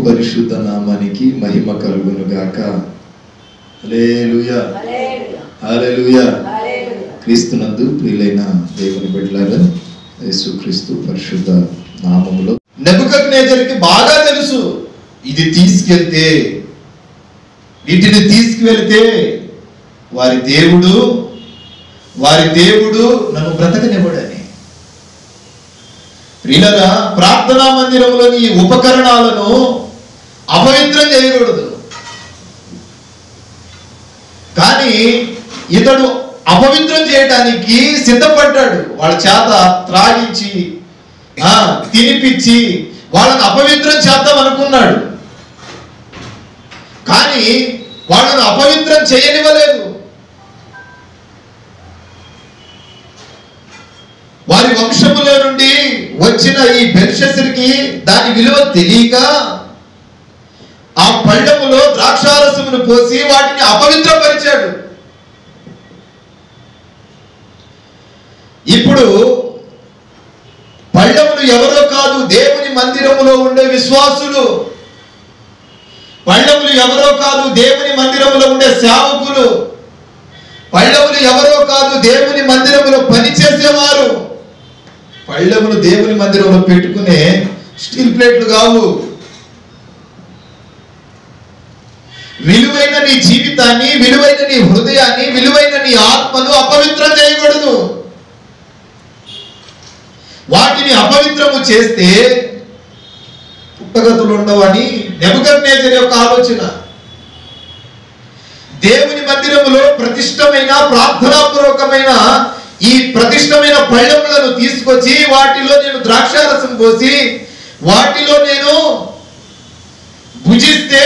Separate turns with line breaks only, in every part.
పరిశుద్ధ నామానికి మహిమ కలుగును గాక. హల్లెలూయా హల్లెలూయా. క్రీస్తునందు ప్రియులైన దేవుని బిడ్డలారా, యేసుక్రీస్తు పరిశుద్ధ నామములో నెబుకద్నెజరుకి బాగా తెలుసు, ఇది తీసుకెళ్తే, వీటిని తీసుకువెళ్తే వారి దేవుడు నన్ను బ్రతకనివ్వడని. ప్రియులరా, ప్రార్థనా మందిరంలోని ఈ ఉపకరణాలను అపవిత్రం చేయకూడదు. కానీ ఇతడు అపవిత్రం చేయడానికి సిద్ధపడ్డాడు. వాళ్ళ చేత త్రాగించి తినిపించి వాళ్ళని అపవిత్రం చేద్దాం అనుకున్నాడు. కానీ వాళ్ళను అపవిత్రం చేయనివ్వలేదు. వారి వంశములో నుండి వచ్చిన ఈ బెల్షస్సరుకి దాని విలువ తెలియక ఆ పళ్ళములో ద్రాక్షారసమును పోసి వాటిని అపవిత్రపరిచాడు. ఇప్పుడు పళ్ళములు ఎవరో కాదు, దేవుని మందిరములో ఉండే విశ్వాసులు. పళ్ళములు ఎవరో కాదు, దేవుని మందిరములో ఉండే సేవకులు. పళ్ళములు ఎవరో కాదు, దేవుని మందిరములో పనిచేసేవారు. పళ్ళములు దేవుని మందిరంలో పెట్టుకునే స్టీల్ ప్లేట్లు కావు. విలువైన నీ జీవితాన్ని, విలువైన నీ హృదయాన్ని, విలువైన నీ ఆత్మను అపవిత్రం చేయకూడదు. వాటిని అపవిత్రము చేస్తే పుట్టగతులు ఉండవని నెబుకద్నెజరు యొక్క ఆలోచన. దేవుని మందిరములో ప్రతిష్టమైన, ప్రార్థనాపూర్వకమైన ఈ ప్రతిష్టమైన పళ్ళములను తీసుకొచ్చి వాటిలో నేను ద్రాక్షారసం పోసి వాటిలో నేను భుజిస్తే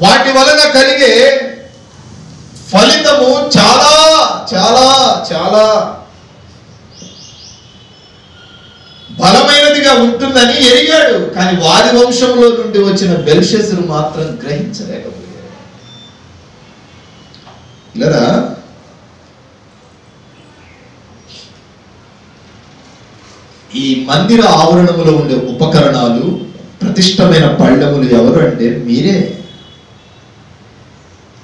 వాటి వలన కలిగే ఫలితము చాలా చాలా చాలా బలమైనదిగా ఉంటుందని ఎరిగాడు. కానీ వారి వంశంలో నుండి వచ్చిన బెల్షస్సరు మాత్రం గ్రహించలేకపోయాడు. ఇలా ఈ మందిర ఆవరణములో ఉండే ఉపకరణాలు, ప్రతిష్టమైన పళ్ళములు ఎవరు అంటే మీరే,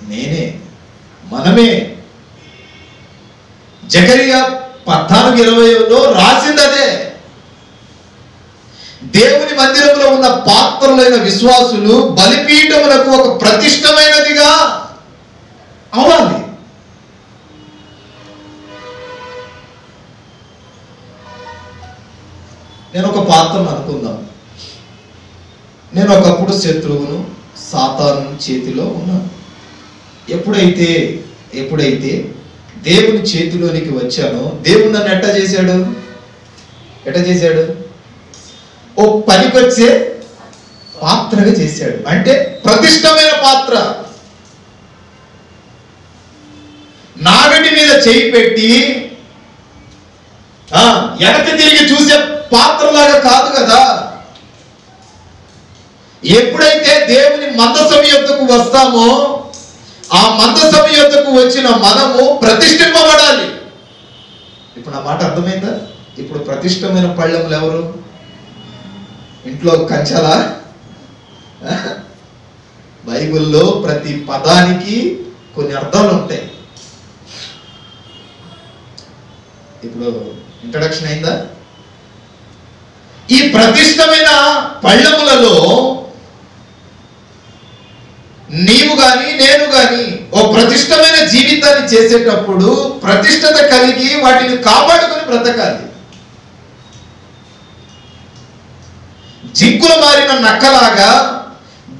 నేనే, మనమే. జకరియా 14:20లో రాసింది అదే. దేవుని మందిరంలో ఉన్న పాత్రలైన విశ్వాసులు బలిపీఠములకు ఒక ప్రతిష్టమైనదిగా అవ్వాలి. నేను ఒక పాత్రను అనుకుందాం. నేను ఒకప్పుడు శత్రువును, సాతాను చేతిలో ఉన్నాను. ఎప్పుడైతే దేవుని చేతిలోనికి వచ్చానో దేవుడు నన్ను ఎట్ట చేశాడు? ఓ పనికొచ్చే పాత్రగా చేశాడు. అంటే ప్రతిష్టమైన పాత్ర. నాగటి మీద చేయి పెట్టి వెనక్కి తిరిగి చూసే పాత్రలాగా కాదు కదా. ఎప్పుడైతే దేవుని మందసం యొద్దకు వస్తామో ఆ మందసం యొద్దకు వచ్చిన మనము ప్రతిష్ఠింపబడాలి. ఇప్పుడు నా మాట అర్థమైందా? ఇప్పుడు ప్రతిష్టమైన పళ్ళములు ఎవరు? ఇంట్లో కంచాలా? బైబిల్లో ప్రతి పదానికి కొన్ని అర్థాలు ఉంటాయి. ఇప్పుడు ఇంట్రడక్షన్ అయిందా? ఈ ప్రతిష్టమైన పళ్ళములలో నీవు గాని నేను గాని ఓ ప్రతిష్టమైన జీవితాన్ని చేసేటప్పుడు ప్రతిష్టత కలిగి వాటిని కాపాడుకొని బ్రతకాలి. జింకులు మారిన నక్కలాగా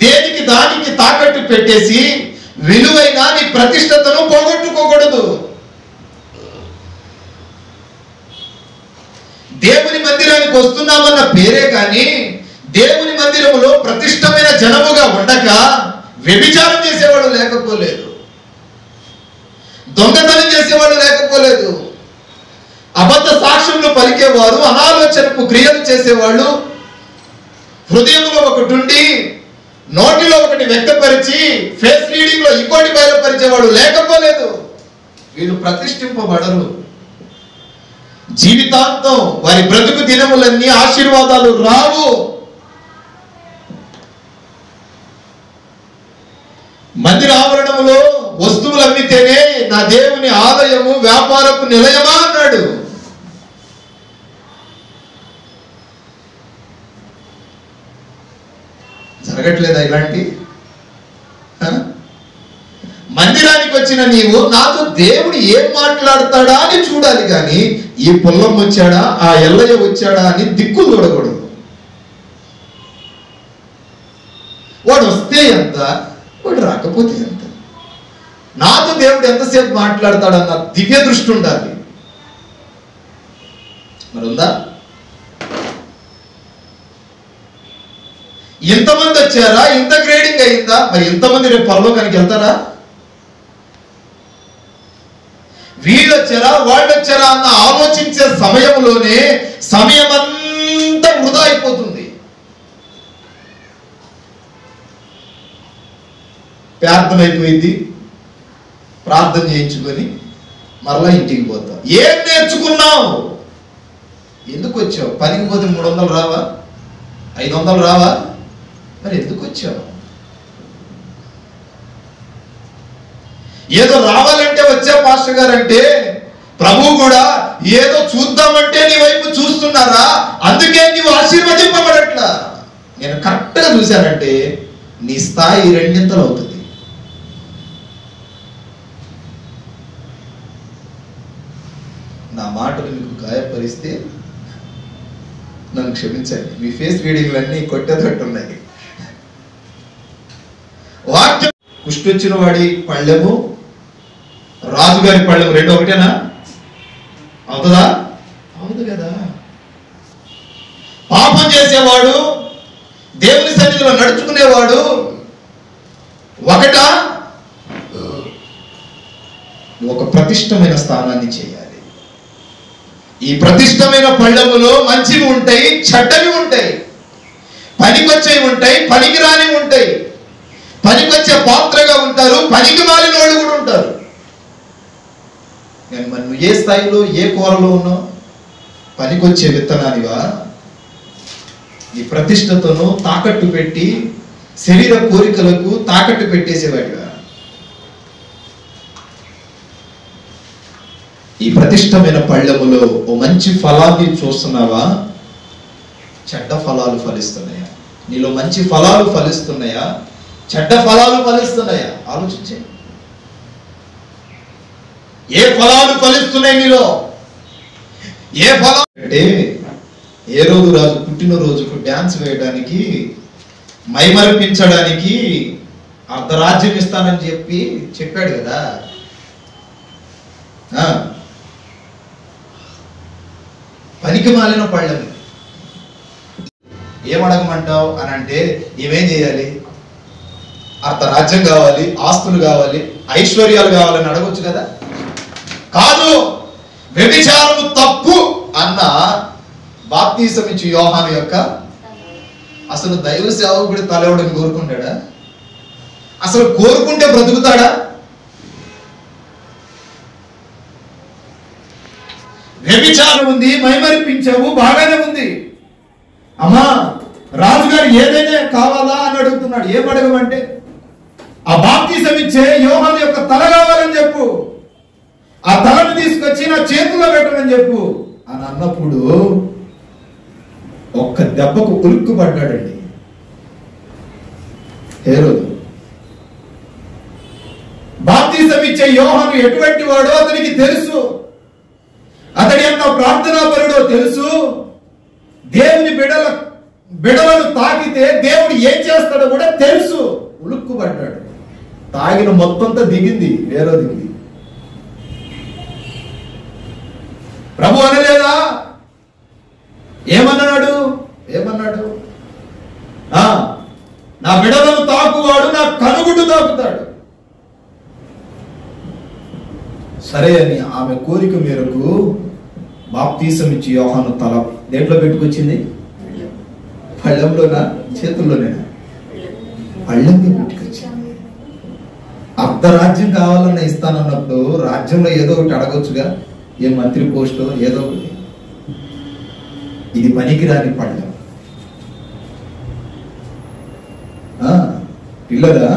దేనికి దానికి తాకట్టు పెట్టేసి విలువైన నీ ప్రతిష్టతను పోగొట్టుకోకూడదు. దేవుని మందిరానికి వస్తున్నామన్న పేరే కానీ దేవుని మందిరములో ప్రతిష్టమైన జనముగా ఉండక వ్యభిచారం చేసేవాడు లేకపోలేదు, దొంగతనం చేసేవాడు లేకపోలేదు, అబద్ధ సాక్ష్యములు పలికేవారు, అనాలోచనకు క్రియలు చేసేవాళ్ళు, హృదయంలో ఒకటి ఉండి నోటిలో ఒకటి వ్యక్తపరిచి ఫేస్ రీడింగ్ లో ఇంకోటి బయలుపరిచేవాడు లేకపోలేదు. వీళ్ళు ప్రతిష్ఠింపబడరు. జీవితాంతం వారి బ్రతుకు దినములన్నీ ఆశీర్వాదాలు రావు. మందిర ఆవరణములో వస్తువులు అమ్మితేనే నా దేవుని ఆలయము వ్యాపారపు నిలయమా అన్నాడు. జరగట్లేదా ఇలాంటి? మందిరానికి వచ్చిన నీవు నాతో దేవుడు ఏం మాట్లాడతాడా అని చూడాలి, కానీ ఈ పుల్లం వచ్చాడా ఆ ఎల్లయ్య వచ్చాడా అని దిక్కులు చూడకూడదు. వాడు వస్తే ఎంత, వాడు రాకపోతే ఎంత, నాతో దేవుడు ఎంతసేపు మాట్లాడతాడన్న దివ్య దృష్టి ఉండాలి. మరి ఉందా? ఇంతమంది వచ్చారా, ఇంత గ్రేడింగ్ అయిందా, మరి ఇంతమంది రేపు పరలోకానికి వెళ్తారా? వీళ్ళు వచ్చారా వాళ్ళు వచ్చారా అన్న ఆలోచించే సమయంలోనే సమయం అంతా వృధా అయిపోతుంది. ప్రార్థన అయిపోయింది, ప్రార్థన చేయించుకొని మరలా ఇంటికి పోతాం. ఏం నేర్చుకున్నావు? ఎందుకు వచ్చావు? పనికి పోతే 300 రావా, 500 రావా? మరి ఎందుకు వచ్చావు? ఏదో రావాలంటే వచ్చా పాస్టర్ గారు అంటే, ప్రభు కూడా ఏదో చూద్దామంటే నీ వైపు చూస్తున్నారా, అందుకే నీవు ఆశీర్వదింపబడట్లా. నేను కరెక్ట్గా చూశానంటే నీ స్థాయి 2 అవుతుంది. నా మాటలు మీకు గాయపరిస్తే నన్ను క్షమించండి. మీ ఫేస్ రీడింగ్లన్నీ కొట్టేటట్టున్నాయి. వాక్యం కుష్టి వచ్చిన వాడి పళ్ళెము, రాజుగారి పళ్ళెము 2 ఒకటేనా? అవుతుందా? అవుతుంది కదా. పాపం చేసేవాడు, దేవుని సన్నిధిలో నడుచుకునేవాడు ఒకటా? ఒక ప్రతిష్టమైన స్థానాన్ని చేయాలి. ఈ ప్రతిష్టమైన పళ్ళెములో మంచివి ఉంటాయి, చెడ్డవి ఉంటాయి, పనికొచ్చేవి ఉంటాయి, పనికిరానివి ఉంటాయి. పనికొచ్చే పాత్రగా ఉంటారు, పనికి మాలిన వాళ్ళు కూడా ఉంటారు. కానీ మరి నువ్వు ఏ స్థాయిలో ఏ కూరలో ఉన్నావు? పనికొచ్చే విత్తనానివా? నీ ప్రతిష్టతను తాకట్టు పెట్టి శరీర కోరికలకు తాకట్టు పెట్టేసేవాడివా? ఈ ప్రతిష్టమైన పళ్ళెములో ఓ మంచి ఫలాన్ని చూస్తున్నావా, చెడ్డ ఫలాలు ఫలిస్తున్నాయా? నీలో మంచి ఫలాలు ఫలిస్తున్నాయా, చెడ్డ ఫలాలు ఫలిస్తున్నాయా? ఆలోచించే. ఏ ఫలాలు ఫలిస్తున్నాయి నీలో? ఏ ఫలాలు అంటే, ఏ రోజు రాజు పుట్టినరోజుకు డ్యాన్స్ వేయడానికి, మైమరిపించడానికి అర్ధరాజ్యం ఇస్తానని చెప్పాడు కదా. పనికి మాలిన పళ్ళని ఏమడగమంటావు అని అంటే, ఏమేం చేయాలి? అర్ధరాజ్యం కావాలి, ఆస్తులు కావాలి, ఐశ్వర్యాలు కావాలని అడగొచ్చు కదా. కాదు, వ్యభిచారము తప్పు అన్న బాప్తీసం ఇచ్చి యోహాను యొక్క అసలు దైవ సేవకుడి తలవడని కోరుకుంటాడా? అసలు కోరుకుంటే బ్రతుకుతాడా? వ్యభిచారం ఉంది, మైమరిపించావు, బాగానే ఉంది. అమ్మా రాజుగారు ఏదైనా కావాలా అని అడుగుతున్నాడు. ఏం అడగమంటే, ఆ బాప్తీసం ఇచ్చే యోహాను యొక్క తల కావాలని చెప్పు, ఆ తలను తీసుకొచ్చి నా చేతుల్లో పెట్టమని చెప్పు అని అన్నప్పుడు ఒక్క దెబ్బకు ఉలుక్కుపడ్డాడండి హేరోదు. బాప్తీసం ఇచ్చే యోహాను ఎటువంటి వాడో అతనికి తెలుసు, అతడి ఎంత ప్రార్థనాపరుడో తెలుసు. దేవుని బిడలను తాకితే దేవుడు ఏం చేస్తాడో కూడా తెలుసు. ఉలుక్కుపడ్డాడు. తాగిన మొత్తంతో దిగింది హేరోదుకి. ప్రభు అనలేదా? ఏమన్నాడు? నా బిడలను తాకువాడు నా కనుగుడ్డు తాకుతాడు. సరే అని ఆమె కోరిక మేరకు బాప్తీసం ఇచ్చి యోహాను తల దేంట్లో పెట్టుకొచ్చింది? పళ్ళెంలోనా, చేతుల్లోనేనా? పళ్ళెంలో పెట్టుకొచ్చింది. అర్ధరాజ్యం కావాలన్న ఇస్తానన్నప్పుడు రాజ్యంలో ఏదో ఒకటి అడగొచ్చుగా, ఏ మంత్రి పోస్టో ఏదో ఒకటి. ఇది పనికిరాని పళ్ళం. పిల్లరా,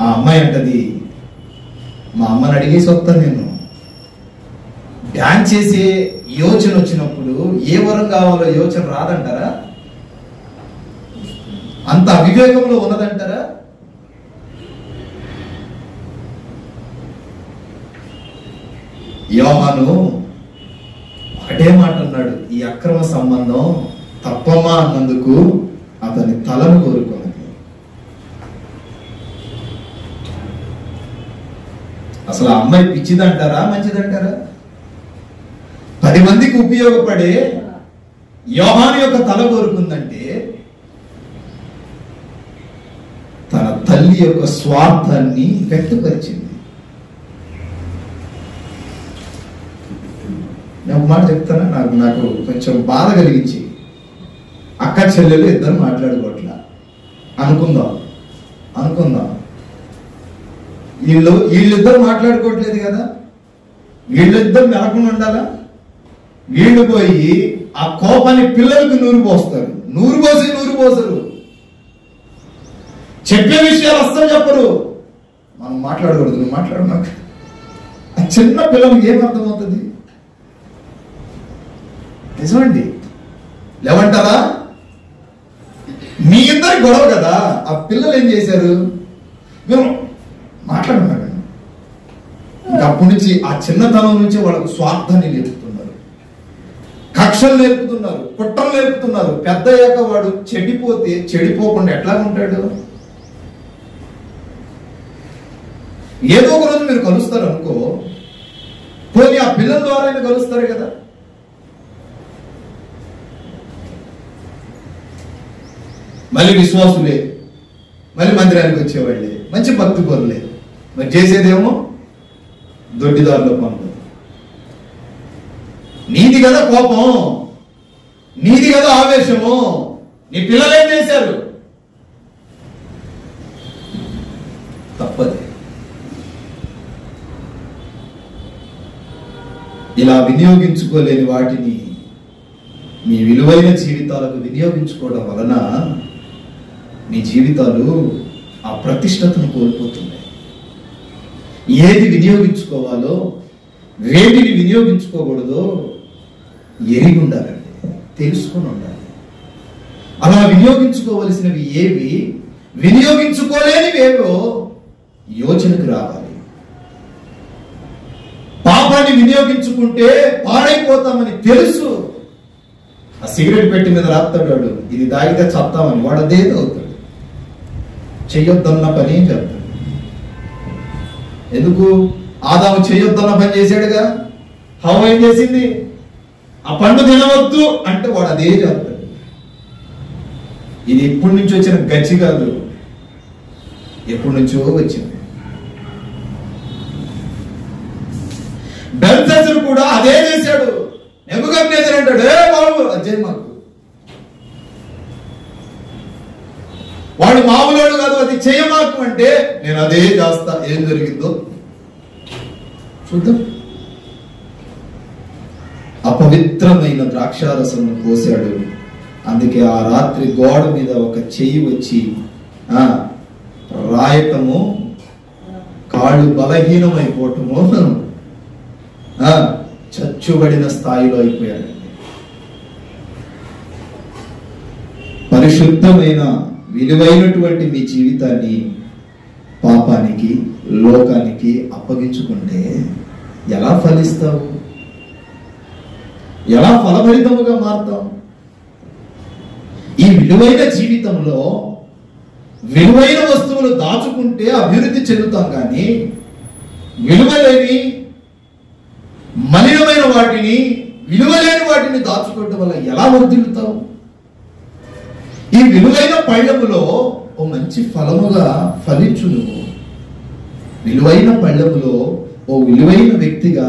ఆ అమ్మాయి అంటది, మా అమ్మని అడిగేసి వస్తాను నేను. డ్యాన్స్ చేసే యోచన వచ్చినప్పుడు ఏ వరం కావాలో యోచన రాదంటారా? అంత అవివేకంలో ఉన్నదంటారా? యోహాను ఒకటే మాట అన్నాడు, ఈ అక్రమ సంబంధం తప్పమ్మా అన్నందుకు అతని తలను కోరుకున్నది. అసలు ఆ అమ్మాయి పిచ్చిదంటారా మంచిదంటారా? 10 మందికి ఉపయోగపడే యోహాను యొక్క తల కోరుకుందంటే తన తల్లి యొక్క స్వార్థాన్ని వ్యక్తపరిచింది. నేను ఒక మాట చెప్తానా, నాకు కొంచెం బాధ కలిగించి, అక్క చెల్లెలు ఇద్దరు మాట్లాడుకోవట్లా అనుకుందాం వీళ్ళిద్దరు మాట్లాడుకోవట్లేదు కదా, వీళ్ళిద్దరు మెలకుండా ఉండాలా? వీళ్ళు పోయి ఆ కోపాన్ని పిల్లలకు నూరు పోసరు, చెప్పే విషయాలు అస్సలు చెప్పరు. మనం మాట్లాడకూడదు, నువ్వు మాట్లాడు. నాకు ఆ చిన్న పిల్లలకి ఏం అర్థమవుతుంది? నిజమండి, లేవంటారా? మీ ఇద్దరి గొడవ కదా. ఆ పిల్లలు ఏం చేశారు? మేము మాట్లాడుతున్నాను. అప్పటి నుంచి ఆ చిన్నతనం నుంచి వాళ్ళకు స్వార్థాన్ని నేర్పుతున్నారు, కక్షలు నేర్పుతున్నారు, కుట్రలు నేర్పుతున్నారు. పెద్ద అయ్యాక వాడు చెడిపోకుండా ఎట్లా ఉంటాడు? ఏదో ఒక రోజు మీరు కలుస్తారు అనుకో, పోనీ ఆ పిల్లల ద్వారా ఆయన కలుస్తారు కదా. మళ్ళీ విశ్వాసులే, మళ్ళీ మందిరానికి వచ్చేవాళ్ళే, మంచి భక్తి పనులే, మరి చేసేదేమో దొడ్డిదారుల పనులు. నీది కదా కోపం, నీది కదా ఆవేశము. నీ పిల్లలు ఏం చేశారు? తప్పదు. ఇలా వినియోగించుకోలేని వాటిని మీ విలువైన జీవితాలకు వినియోగించుకోవడం వలన మీ జీవితాలు ఆ ప్రతిష్టతను కోల్పోతున్నాయి. ఏది వినియోగించుకోవాలో, వేటిని వినియోగించుకోకూడదో ఎరిగి ఉండాలండి, తెలుసుకొని ఉండాలి. అలా వినియోగించుకోవలసినవి ఏవి, వినియోగించుకోలేనివి ఏవో యోచనకు రావాలి. పాపాన్ని వినియోగించుకుంటే పాడైపోతామని తెలుసు. ఆ సిగరెట్ పెట్టి మీద రాస్తాడు, ఇది దాగితే చస్తామని, వాడు అదే అవుతాడు. చెయ్యొద్దన్న పని ఏం చెప్తాడు. ఎందుకు? ఆదాము చెయ్యొద్దన్న పని చేశాడుగా. హవ్వ ఏం చేసింది? ఆ పండు తినవద్దు అంటే వాడు అదే చెప్తాడు. ఇది ఎప్పటి నుంచి వచ్చిన గచ్చి కాదు, ఎప్పటి నుంచో వచ్చింది. బెల్షస్సరు కూడా అదే చేశాడు. నెబుకద్నెజరు అంటాడు, ఏ బాబు అజ్జయ్ మాకు, వాడు మామూలు కాదు, అది చేయమాకు అంటే నేను అదే చేస్తా. ఏం జరిగిందో చూద్దాం. అపవిత్రమైన ద్రాక్షారసం పోసాడు. అందుకే ఆ రాత్రి గోడ మీద ఒక చెయ్యి వచ్చి రాయటము, కాళ్ళు బలహీనమైపోవటము, చచ్చుబడిన స్థాయిలో అయిపోయాడు. పరిశుద్ధమైన విలువైనటువంటి మీ జీవితాన్ని పాపానికి, లోకానికి అప్పగించుకుంటే ఎలా ఫలిస్తావు? ఎలా ఫలభరితముగా మారుతావు? ఈ విలువైన జీవితంలో విలువైన వస్తువులు దాచుకుంటే అభివృద్ధి చెందుతాం, కానీ విలువలేని మలినమైన వాటిని, విలువలేని వాటిని దాచుకోవడం వల్ల ఎలా వర్ధిల్లుతావు? ఈ విలువైన పళ్ళములో ఓ మంచి ఫలముగా ఫలించు. నువ్వు విలువైన పళ్ళములో ఓ విలువైన వ్యక్తిగా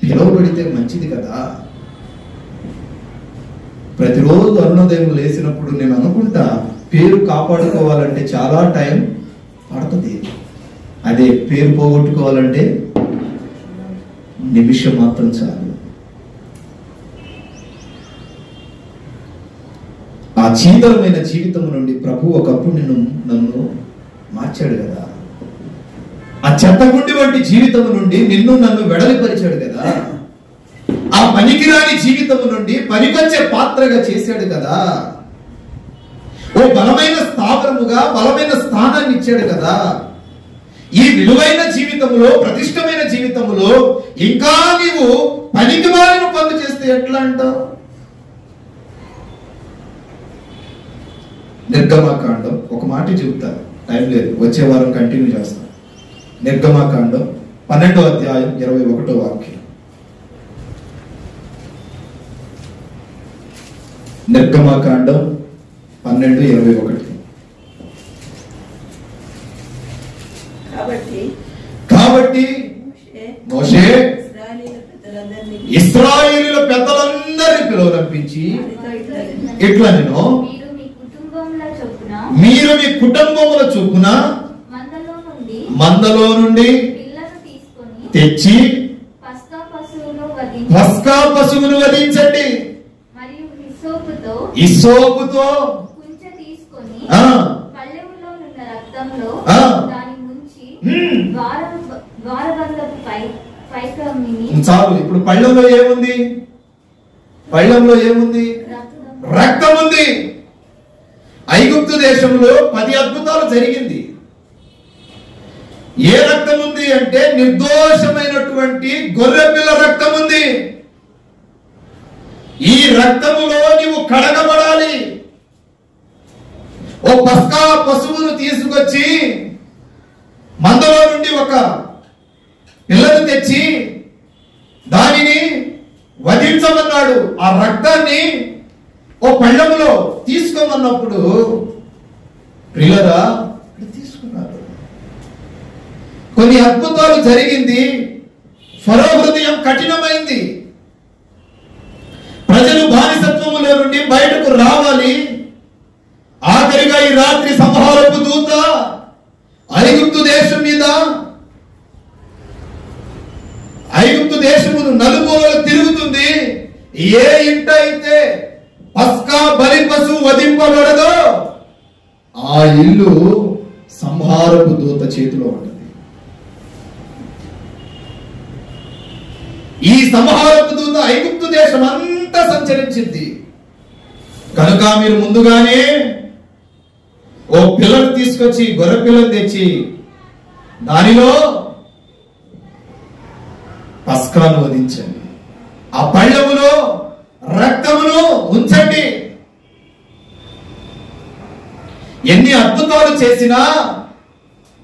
పిలువబడితే మంచిది కదా. ప్రతిరోజు అరుణోదయం లేచినప్పుడు నేను అనుకుంటా, పేరు కాపాడుకోవాలంటే చాలా టైం పడుతుంది. అదే పేరు పోగొట్టుకోవాలంటే నిమిషం మాత్రం చాలు. చీదరమైన జీవితం నుండి ప్రభు ఒకప్పుడు నన్ను మార్చాడు కదా. ఆ చెత్తగుండి వంటి జీవితం నుండి నన్ను వెడలిపరిచాడు కదా. ఆ పనికిరాని జీవితం నుండి పనికొచ్చే పాత్రగా చేశాడు కదా. ఓ బలమైన స్థావరముగా బలమైన స్థానాన్ని ఇచ్చాడు కదా. ఈ విలువైన జీవితంలో, ప్రతిష్టమైన జీవితంలో ఇంకా నీవు పనికి మాలిన పనులు చేస్తే ఎట్లా అంటావు? నిర్గమాకాండం ఒక మాట చెబుతాను, టైం లేదు, వచ్చే వారం కంటిన్యూ చేస్తాను. నిర్గమాకాండం 12వ అధ్యాయం 21వ వాక్యం. నిర్గమాకాండం 12:21. కాబట్టి మోషే ఇశ్రాయేలీయుల పెద్దలందరినీ పిలువనంపించి ఇట్లా నేను మీరు మీ కుటుంబముల చొప్పున మందలో నుండి తెచ్చి పస్కా పశువును వధించండి. హిస్సోపుతో చాలు. ఇప్పుడు పళ్ళెంలో ఏముంది? పళ్ళెంలో ఏముంది? రక్తం ఉంది. ఐగుప్తు దేశంలో 10 అద్భుతాలు జరిగింది. ఏ రక్తం ఉంది అంటే నిర్దోషమైనటువంటి గొర్రెపిల్ల రక్తం ఉంది. ఈ రక్తములో నీవు కడగబడాలి. ఓ పస్కా పశువును తీసుకొచ్చి మందలో నుండి ఒక పిల్లను తెచ్చి దానిని వధించమన్నాడు. ఆ రక్తాన్ని ఓ పళ్ళెములో తీసుకోమన్నప్పుడు ప్రియులరా తీసుకున్నారు. కొన్ని అద్భుతాలు జరిగింది. ఫరో హృదయం కఠినమైంది. ప్రజలు బానిసత్వములో నుండి బయటకు రావాలి. ఆఖరిగా ఈ రాత్రి సంహారపు దూత ఐగుప్తు దేశం మీద, ఐగుప్తు దేశము నలుమూలలు తిరుగుతుంది. ఏ ఇంట అయితే పస్కా బలి పశువు వధింపబడదో ఆ ఇల్లు సంహారపు దూత చేతిలో ఉంటుంది. ఈ సంహారపు దూత ఐగుప్తు దేశం అంతా సంచరించింది. కనుక మీరు ముందుగానే ఓ పిల్లను తీసుకొచ్చి, గొర్రె పిల్లను తెచ్చి దానిలో పస్కాను వధించండి. ఆ పళ్ళెములో రక్తమును ఉంచండి. ఎన్ని అద్భుతాలు చేసినా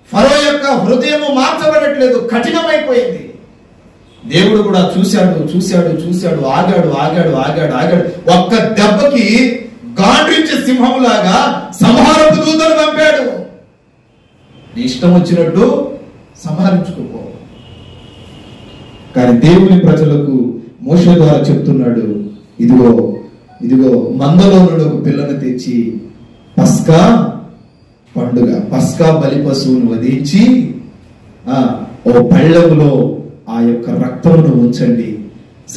ఫరో యొక్క హృదయము మార్చబడట్లేదు, కఠినమైపోయింది. దేవుడు కూడా చూశాడు చూశాడు చూశాడు, ఆగాడు ఆగాడు ఆగాడు ఆగాడు. ఒక్క దెబ్బకి గాండ్రించే సింహంలాగా సంహారపు దూతను పంపాడు. నీ ఇష్టం వచ్చినట్టు సంహరించుకోపో. కానీ దేవుని ప్రజలకు మోషే ద్వారా చెప్తున్నాడు, ఇదిగో ఇదిగో మందలో నుండి ఒక పిల్లను తెచ్చి పస్కా పండుగ, పస్కా బలి పశువును వధించి ఓ పళ్ళెములో ఆ యొక్క రక్తమును ఉంచండి.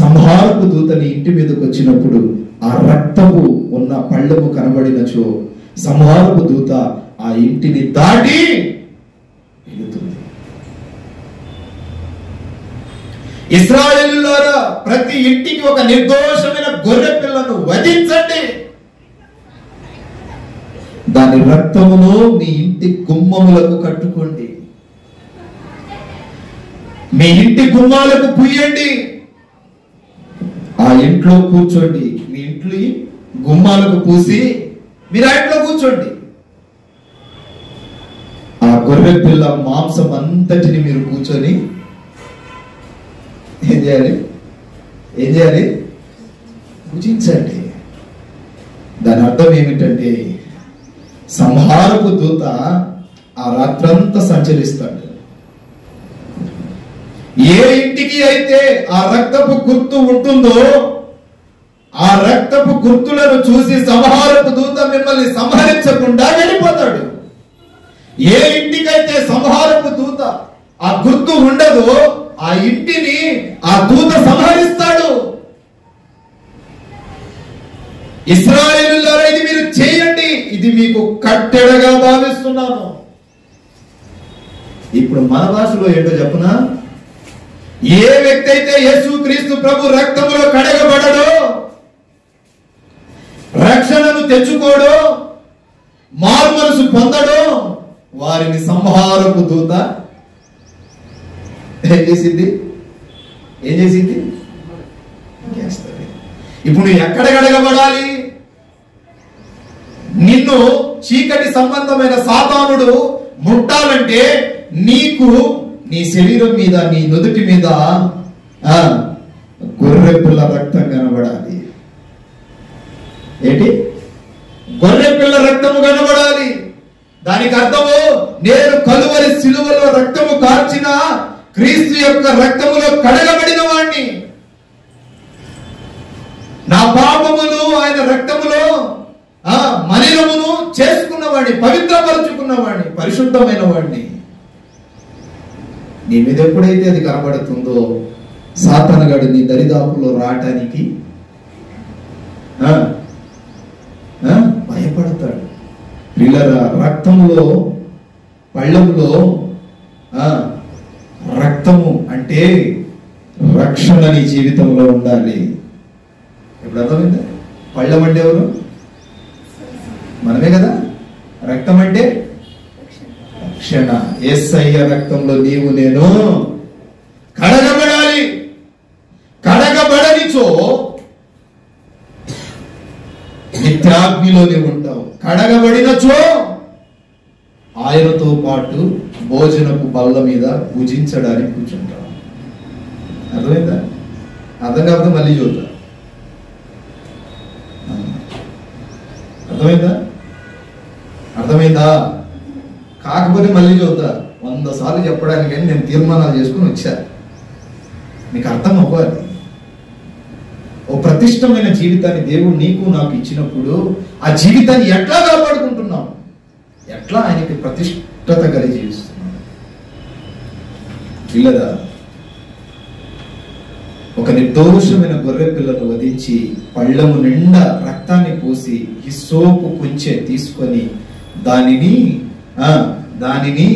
సంహారపు దూతని ఇంటి మీదకి వచ్చినప్పుడు ఆ రక్తము ఉన్న పళ్ళెము కనబడినచో సంహారపు దూత ఆ ఇంటిని దాటి వెళుతుంది. ఇశ్రాయేలులారా, ప్రతి ఇంటికి ఒక నిర్దోషమైన గొర్రె పిల్లను వధించండి. దాని రక్తమును మీ ఇంటి గుమ్మములకు కట్టుకోండి. మీ ఇంటి గుమ్మాలకు పూయండి. ఆ ఇంట్లో కూర్చోండి. మీ ఇంట్లో గుమ్మాలకు పూసి మీరు ఆ ఇంట్లో కూర్చోండి. ఆ గొర్రె పిల్ల మాంసం అంతటిని మీరు కూర్చొని ఏం చేయాలి? ఏం చేయాలి? పూజించండి. దాని అర్థం ఏమిటంటే సంహారపు దూత ఆ రాత్రంతా సంచరిస్తాడు. ఏ ఇంటికి అయితే ఆ రక్తపు గుర్తు ఉంటుందో ఆ రక్తపు గుర్తులను చూసి సంహారపు దూత మిమ్మల్ని సంహరించకుండా వెళ్ళిపోతాడు. ఏ ఇంటికైతే సంహారపు దూత ఆ గుర్తు ఉండదో ఆ ఇంటిని ఆ దూత సంహరిస్తాడు. ఇశ్రాయేలులారా, ఇది మీరు ఇది మీకు కట్టెడగా భావిస్తున్నాను. ఇప్పుడు మన భాషలో ఏంటో చెప్పునా, ఏ వ్యక్తి అయితే యేసుక్రీస్తు ప్రభు రక్తములో కడగబడడో, రక్షణను తెచ్చుకోడో, మారుమనసు పొందడో, వారిని సంహారపు దూత ఏం చేసింది? ఇప్పుడు నువ్వు ఎక్కడ కడగబడాలి? నిన్ను చీకటి సంబంధమైన సాతానుడు ముట్టాలంటే నీకు నీ శరీరం మీద, నీ నుదుటి మీద గొర్రెపిల్ల రక్తం కనబడాలి. ఏంటి? గొర్రెపిల్ల రక్తము కనబడాలి. దానికి అర్థము, నేను కలువరి సిలువలో రక్తము కార్చిన క్రీస్తు యొక్క రక్తములో కడగబడిన వాణ్ణి, నా పాపములు ఆయన రక్తములో మలినమును చేసుకున్నవాడిని, పవిత్రపరుచుకున్నవాడిని, పరిశుద్ధమైన వాడిని. నీ మీద ఎప్పుడైతే అది కనబడుతుందో సాతానుగాడు నీ దరిదాపులో రావటానికి భయపడతాడు. పిల్లరా, రక్తములో, పళ్ళములో రక్తము అంటే రక్షణ నీ జీవితంలో ఉండాలి. ఇప్పుడు అర్థమైందా? పళ్ళం అంటే ఎవరు? మనమే కదా. రక్తం అంటే రక్షణ. యేసయ్య రక్తంలో నీవు నేను కడగబడాలి. కడగబడనిచో నిత్యాగ్నిలో నీవు ఉంటావు. కడగబడినచో ఆయనతో పాటు భోజనపు బల్ల మీద భుజించడానికి కూర్చుంటావు. అర్థమైందా? అర్థం కాకపోతే మళ్ళీ చూద్దాం. అర్థమైందా? కాకపోతే మళ్ళీ చూద్దా. 100 సార్లు చెప్పడానికి కానీ నేను తీర్మానాలు చేసుకుని వచ్చా. నీకు అర్థం అవ్వాలి. ఓ ప్రతిష్టమైన జీవితాన్ని దేవుడు నీకు నాకు ఇచ్చినప్పుడు ఆ జీవితాన్ని ఎట్లా కాపాడుకుంటున్నాం, ఎట్లా ఆయనకి ప్రతిష్టత కలిగి జీవిస్తున్నాం. పిల్లరా, ఒక నిర్దోషమైన గొర్రె పిల్లను వధించి పళ్ళము నిండా రక్తాన్ని పోసి హిస్సోపు కొంచె తీసుకొని దానిని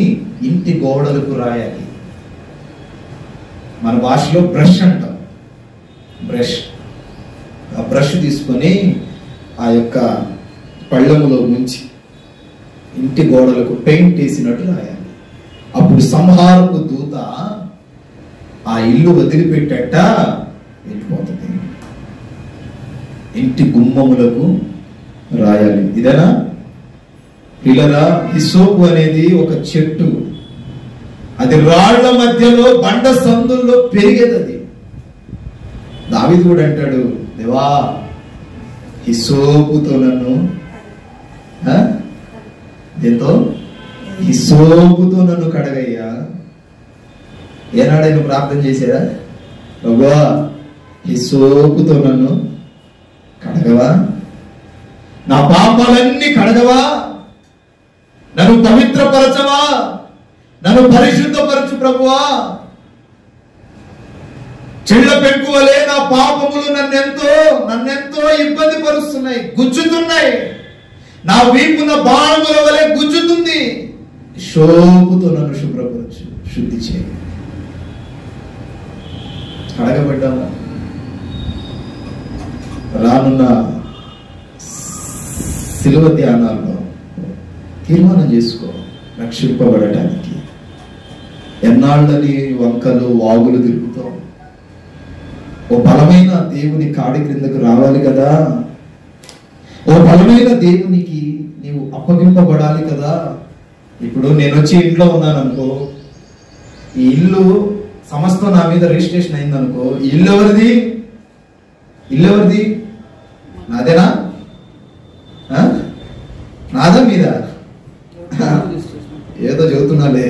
ఇంటి గోడలకు రాయాలి. మన భాషలో బ్రష్ అంటాం. బ్రష్, ఆ బ్రష్ తీసుకొని ఆ యొక్క పళ్ళములో ముంచి ఇంటి గోడలకు పెయింట్ వేసినట్టు రాయాలి. అప్పుడు సంహారపు దూత ఆ ఇల్లు వదిలిపెట్టట వెళ్ళిపోతుంది. ఇంటి గుమ్మములకు రాయాలి. ఇదేనా పిల్లరా? హిస్సోపు అనేది ఒక చెట్టు. అది రాళ్ల మధ్యలో బండ సందుల్లో పెరిగేది. అది దావీదు కూడా అంటాడు, దేవా హిస్సోపుతో నన్ను హిస్సోపుతో నన్ను కడగయ్యా. ఏనాడైనా ప్రార్థన చేశాడా? ప్రభువా హిస్సోపుతో నన్ను కడగవా, నా పాపాలన్నీ కడగవా, నన్ను పవిత్రపరచవా, నన్ను పరిశుద్ధపరచు ప్రభువా. చెళ్ళ పెంకువలే నా పాపములు నన్నెంతో ఇబ్బంది పరుస్తున్నాయి, గుచ్చుతున్నాయి. నా వీపున బాణముల వలె గుచ్చుతుంది. శోపుతో నన్ను శుభ్రపరచు, శుద్ధి చేయ. కడగబడ్డామా? రానున్న శిలువ ధ్యానాల్లో తీర్మానం చేసుకో, రక్షింపబడటానికి. ఎన్నాళ్ళని వంకలు వాగులు తిరుగుతాం. ఓ బలమైన దేవుని కాడి క్రిందకు రావాలి కదా. ఓ బలమైన దేవునికి నీవు అప్పగింపబడాలి కదా. ఇప్పుడు నేను వచ్చి ఇంట్లో ఉన్నాను అనుకో, ఈ ఇల్లు సమస్తం నా మీద రిజిస్ట్రేషన్ అయింది అనుకో, ఈ ఇల్లు ఎవరిది? నాదేనా? నాదా మీద? ఏదో చెబుతున్నాలే,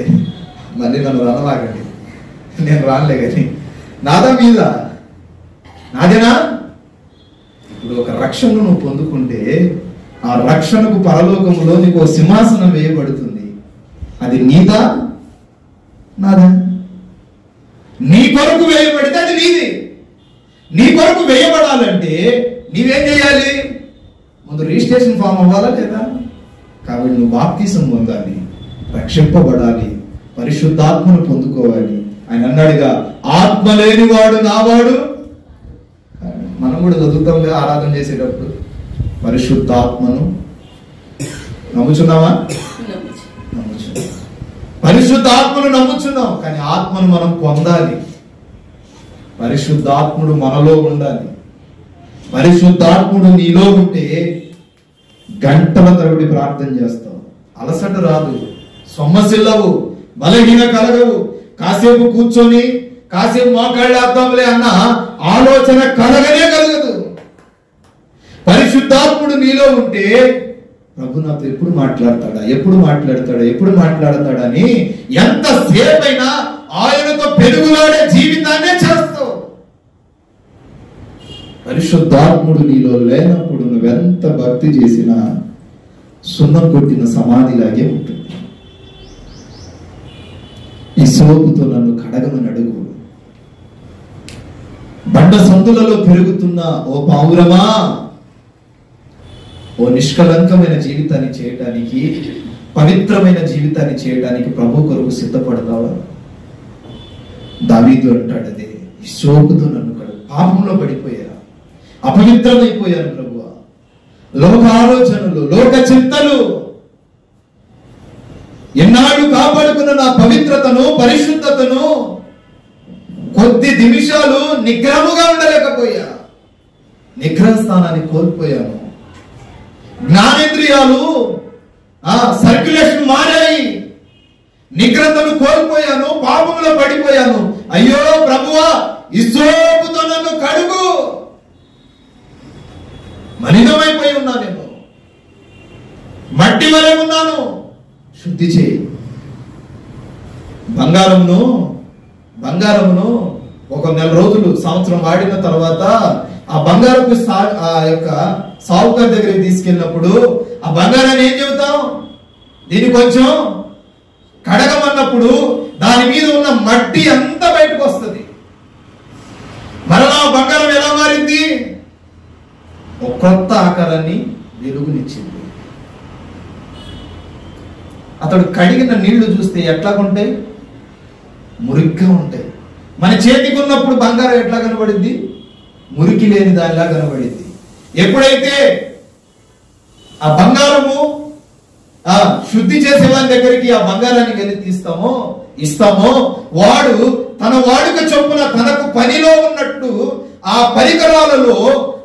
మళ్ళీ నన్ను రానలాగండి, నేను రానులే. కానీ నాదా మీద? నాదేనా? ఇప్పుడు ఒక రక్షణను నువ్వు పొందుకుంటే ఆ రక్షణకు పరలోకములో నీకు ఒక సింహాసనం వేయబడుతుంది. అది నీదా నాదా? నీ కొరకు వేయబడితే అది నీది. నీ కొరకు వేయబడాలంటే నీవేం చేయాలి? ముందు రిజిస్ట్రేషన్ ఫామ్ అవ్వాలా లేదా? కాబట్టి నువ్వు బాప్తిసం పొందాలి, రక్షింపబడాలి, పరిశుద్ధాత్మను పొందుకోవాలి. ఆయన అన్నాడుగా, ఆత్మ లేనివాడు నావాడు. మనం కూడా చదువుతాంగా ఆరాధన చేసేటప్పుడు, పరిశుద్ధాత్మను నమ్ముచున్నావా? నమ్ముచున్నాం. పరిశుద్ధాత్మను నమ్ముచున్నాం, కానీ ఆత్మను మనం పొందాలి. పరిశుద్ధాత్ముడు మనలో ఉండాలి. పరిశుద్ధాత్ముడు నీలో ఉంటే గంటల తరబడి ప్రార్థన చేస్తావు, అలసట రాదు, సొమ్మసిల్లవు, బలహీన కలగవు. కాసేపు కూర్చొని కాసేపు మోకాళ్ళేద్దాంలే అన్న ఆలోచన కలగనే కలగదు. పరిశుద్ధాత్ముడు నీలో ఉంటే ప్రభు నాతో ఎప్పుడు మాట్లాడతాడని ఎంతసేపైనా ఆయనతో పెరుగులాడే జీవితాన్నే చేస్తావు. పరిశుద్ధాత్ముడు నీలో లేనప్పుడు నువ్వెంత భక్తి చేసినా సున్నం కొట్టిన సమాధిలాగే ఉంటుంది. ఈ సోపుతో నన్ను కడగమని అడుగు. బండ సందులలో పెరుగుతున్న ఓ పావురమా, ఓ నిష్కలంకమైన జీవితాన్ని చేయటానికి, పవిత్రమైన జీవితాన్ని చేయడానికి ప్రభు కొరకు సిద్ధపడతావా? దావీదు అంటాడు, అదే ఈ సోపుతో నన్ను కడుగు. పాపంలో పడిపోయా, అపవిత్రమైపోయాను ప్రభువా, లోక ఆలోచనలు, లోక చింతలు, ఎన్నాళ్ళు కాపాడుకున్న నా పవిత్రతను, పరిశుద్ధతను కొద్ది నిమిషాలు నిగ్రహముగా ఉండలేకపోయా. నిగ్రహ స్థానాన్ని కోల్పోయాను. జ్ఞానేంద్రియాలు సర్క్యులేషన్ మారాయి. నిగ్రహతను కోల్పోయాను, పాపంలో పడిపోయాను. అయ్యో ప్రభువా, ఇస్సోపుతో నన్ను కడుగు. మలినమైపోయి ఉన్నానేమో, మట్టి వలె ఉన్నాను, శుద్ధి చేయి. బంగారమును ఒక నెల రోజులు, సంవత్సరం వాడిన తర్వాత ఆ బంగారపు ఆ యొక్క సావుకారు దగ్గరికి తీసుకెళ్ళినప్పుడు ఆ బంగారాన్ని ఏం చెబుతాం? దీన్ని కొంచెం కడగమన్నప్పుడు దాని మీద ఉన్న మట్టి అంతా బయటకు వస్తుంది. మరలా బంగారం ఎలా మారింది? ఒక కొత్త ఆకారాన్ని వెలుగునిచ్చింది. అతడు కడిగిన నీళ్లు చూస్తే ఎట్లా ఉంటాయి? మురిగ్గా ఉంటాయి. మన చేతికి ఉన్నప్పుడు బంగారం ఎట్లా కనబడింది? మురికి లేని దానిలా కనబడింది. ఎప్పుడైతే ఆ బంగారము శుద్ధి చేసే వారి దగ్గరికి ఆ బంగారాన్ని వెళ్ళి ఇస్తామో వాడు తన వాడుక చొప్పున తనకు పనిలో ఉన్నట్టు ఆ పరికరాలలో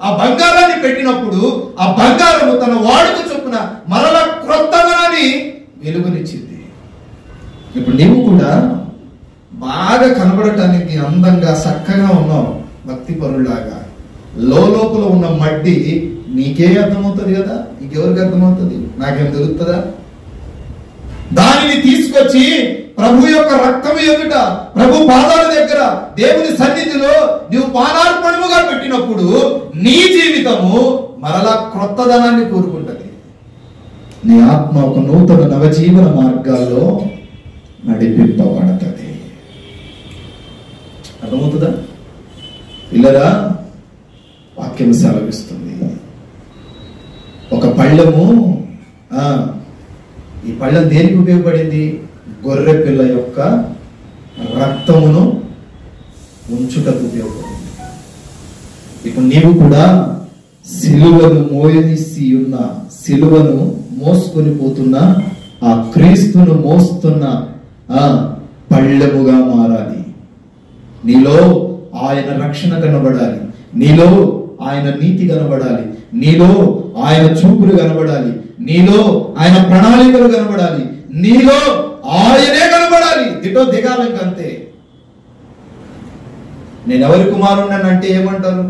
ఆ బంగారాన్ని పెట్టినప్పుడు ఆ బంగారము తన వాడుక చొప్పున మరలా క్రొత్తగాని వెలుగునిచ్చింది. ఇప్పుడు నీవు కూడా బాగా కనబడటానికి అందంగా చక్కగా ఉన్నావు, భక్తి పరులాగా. లోపల ఉన్న మడ్డి నీకే అర్థమవుతుంది కదా, నీకెవరికి అర్థమవుతుంది? నాకేం తెలుస్తుందా? దానిని తీసుకొచ్చి ప్రభు యొక్క రక్తము ఎదుట, ప్రభు పాదాల దగ్గర, దేవుని సన్నిధిలో నీవు పానార్పణముగా పెట్టినప్పుడు నీ జీవితము మరలా క్రొత్తదనాన్ని కోరుకుంటది. నీ ఆత్మ ఒక నూతన నవజీవన మార్గాల్లో నడిపింపబడతది. అర్థమవుతుందా పిల్లరా? వాక్యం సెలవిస్తుంది. ఒక పళ్ళెము, ఈ పళ్ళెం దేనికి ఉపయోగపడింది? గొర్రె పిల్ల యొక్క రక్తమును ఉంచుటకు ఉపయోగపడింది. ఇప్పుడు నీవు కూడా సిలువను సిలువను మోసుకొని పోతున్న ఆ క్రీస్తును మోస్తున్న పళ్ళెముగా మారాలి. నీలో ఆయన రక్షణ కనబడాలి, నీలో ఆయన నీతి కనబడాలి, నీలో ఆయన చూపులు కనబడాలి, నీలో ఆయన ప్రణాళికలు కనబడాలి, నీలో ఆయనే కనబడాలి. దిగాలంక అంతే. నేను ఎవరి కుమారుణ్ణి అంటే ఏమంటారు?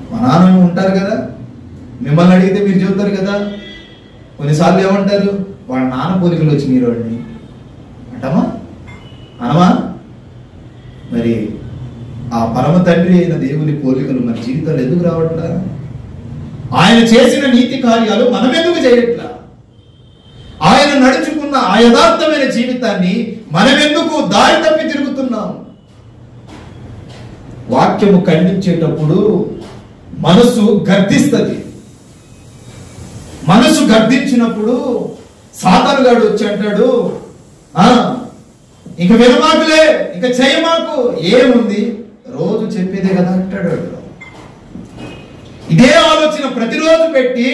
మా నాన్న ఉంటారు కదా, మిమ్మల్ని అడిగితే మీరు చెబుతారు కదా. కొన్నిసార్లు ఏమంటారు? వాళ్ళ నాన్న పోలికలు వచ్చి మీరు వాడిని అంటామా, అనమా? మరి ఆ పరమ తండ్రి అయిన దేవుని పోలికలు మన జీవితాలు ఎందుకు రావట్లా? ఆయన చేసిన నీతి కార్యాలు మనం ఎందుకు చేయట్లా? ఆయన నడుచుకున్న ఆ యథార్థమైన జీవితాన్ని మనం ఎందుకు దారి తప్పి తిరుగుతున్నాం? వాక్యము ఖండించేటప్పుడు మనసు గర్దిస్తుంది. మనసు గర్దించినప్పుడు సాతాను గాడు వచ్చి అంటాడు, ఇంక వినమాకులే, ఇంక చేయమాకు, ఏముంది రోజు చెప్పేదే కదా అంటాడు. ఇదే ఆలోచన ప్రతిరోజు పెట్టి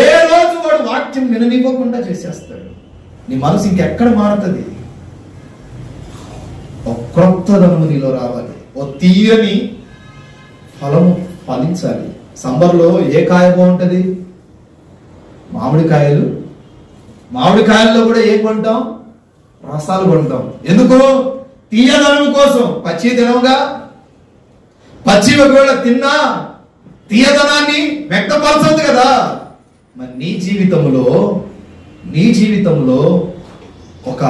ఏ రోజు వాడు వాక్యం విననివ్వకుండా చేసేస్తాడు. నీ మనసు ఇంకెక్కడ మారుతుంది? ఒక క్రొత్తదనము నీలో రావాలి, ఓ తీయని ఫలము ఫలించాలి. సమ్మర్లో ఏ కాయ బాగుంటది? మామిడికాయలు. మామిడికాయల్లో కూడా ఏం కొంటాం? రసాలు కొంటాం. ఎందుకు? తీయదనం కోసం. పచ్చి తినవుగా. పచ్చి ఒకవేళ తిన్నా తీయదనాన్ని వ్యక్తపరచదు కదా. మరి నీ జీవితంలో ఒక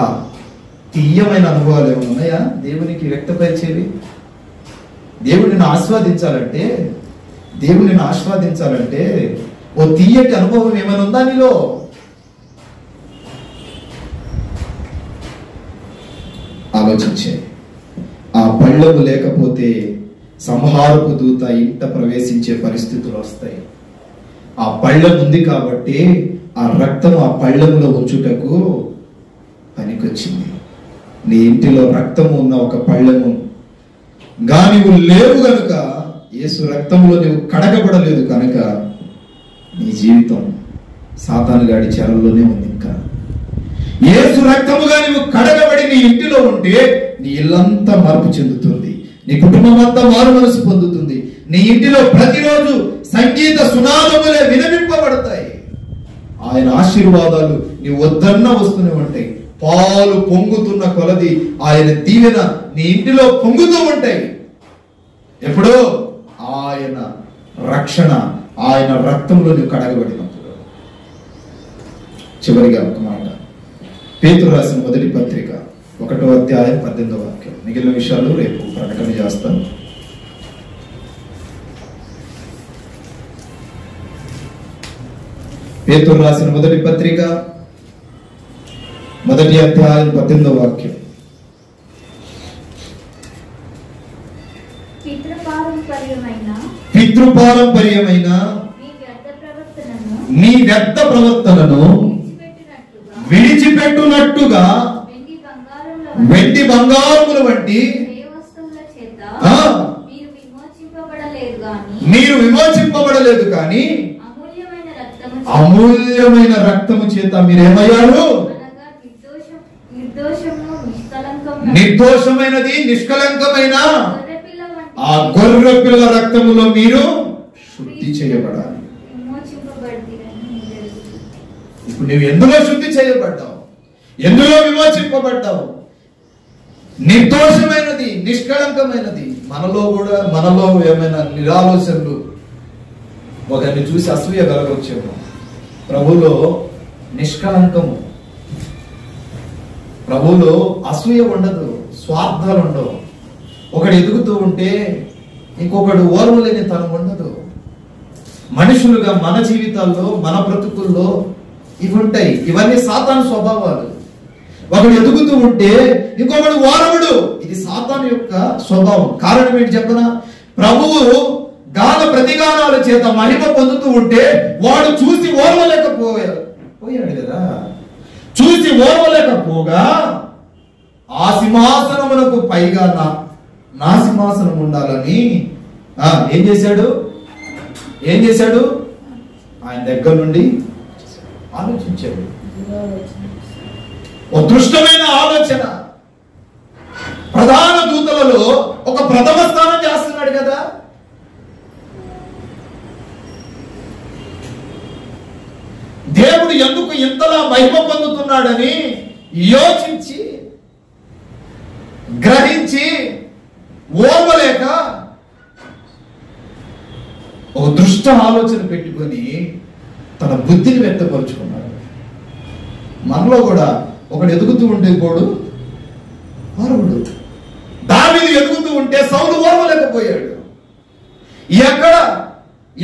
తీయమైన అనుభవాలు ఏమైనా ఉన్నాయా దేవునికి వ్యక్తపరిచేవి? దేవుడిని ఆస్వాదించాలంటే ఓ తీయటి అనుభవం ఏమైనా ఉందా నీలో? ఆలోచించే. ఆ పళ్ళము లేకపోతే సంహారపు దూత ఇంట ప్రవేశించే పరిస్థితులు వస్తాయి. ఆ పళ్ళం ఉంది కాబట్టి ఆ రక్తం ఆ పళ్ళములో ఉంచుటకు పనికొచ్చింది. నీ ఇంటిలో రక్తము ఉన్న ఒక పళ్ళము గా నీవు లేవు గనుక, యేసు రక్తంలో నీవు కడగబడలేదు కనుక నీ జీవితం సాతాను గాడి చెరల్లోనే ఉంది. ఇంకా యేసు రక్తముగా నీవు కడగబడి నీ ఇంటిలో ఉంటే నీ ఇల్లంతా మార్పు చెందుతుంది, నీ కుటుంబం అంతా మారు మనసు పొందుతుంది. నీ ఇంటిలో ప్రతిరోజు సంగీత సునాదములే వినవింపబడతాయి. ఆయన ఆశీర్వాదాలు నీ వద్దన్న వస్తూనే ఉంటాయి. పాలు పొంగుతున్న కొలది ఆయన దీవెన నీ ఇంటిలో పొంగుతూ ఉంటాయి. ఎప్పుడో ఆయన రక్షణ, ఆయన రక్తంలో నువ్వు కడగబడినప్పుడు. చివరిగా ఒక మాట, పేతురు రాసిన మొదటి పత్రిక 1వ అధ్యాయం 18వ వాక్యం. మిగిలిన విషయాలు రేపు ప్రకటన చేస్తాను. పేతురు రాసిన మొదటి పత్రిక 1వ అధ్యాయం 18వ వాక్యం. పితృపారంపర్యమైన నీ వ్యర్థ ప్రవర్తనను విడిచిపెట్టునట్టుగా వెండి బంగారముల వంటి మీరు విమోచింపబడలేదు కానీ అమూల్యమైన రక్తము చేత మీరేమయ్యారు? నిర్దోషమైనది నిష్కలంకమైన ఆ గొర్రె పిల్ల రక్తములో మీరు శుద్ధి చేయబడాలి. ఇప్పుడు నువ్వు ఎందులో శుద్ధి చేయబడ్డావు? ఎందులో విమోచింపబడ్డావు? నిర్దోషమైనది నిష్కళంకమైనది. మనలో ఏమైనా నిరాలోచనలు, ఒకరిని చూసి అసూయ కలగొచ్చేమో. ప్రభులో నిష్కళంకము, ప్రభులో అసూయ ఉండదు, స్వార్థాలు ఉండవు. ఒకడు ఎదుగుతూ ఉంటే ఇంకొకడు ఓర్వలేని తనం ఉండదు. మనుషులుగా మన జీవితాల్లో మన బ్రతుకుల్లో ఇవి ఉంటాయి. ఇవన్నీ సాతాను స్వభావాలు. ఒకడు ఎదుగుతూ ఉంటే ఇంకొకడు ఓర్వడు. ఇది సాతాను యొక్క స్వభావం. కారణం ఏంటి చెప్పనా? ప్రభువు గాన ప్రతిగానాల చేత మహిమ పొందుతూ ఉంటే వాడు చూసి ఓర్వలేకపోయాడు కదా. చూసి ఓర్వలేకపోగా ఆ సింహాసనమునకు పైగా నా సింహాసనం ఉండాలని ఏం చేశాడు? ఆయన దగ్గర నుండి ఆలోచించాడు. ఓ దృష్టమైన ఆలోచన. ప్రధాన దూతలలో ఒక ప్రథమ స్థానం చేస్తున్నాడు కదా. దేవుడు ఎందుకు ఇంతలా మహిమ పొందుతున్నాడని యోచించి గ్రహించి ఓర్వలేక ఒక దృష్ట ఆలోచన పెట్టుకొని తన బుద్ధిని వ్యక్తపరుచుకున్నాడు. మనలో కూడా ఒకడు ఎదుగుతూ ఉంటే కోడు ఓర్వడు. దావీదు ఎదుగుతూ ఉంటే సౌలు ఓర్వలేకపోయాడు.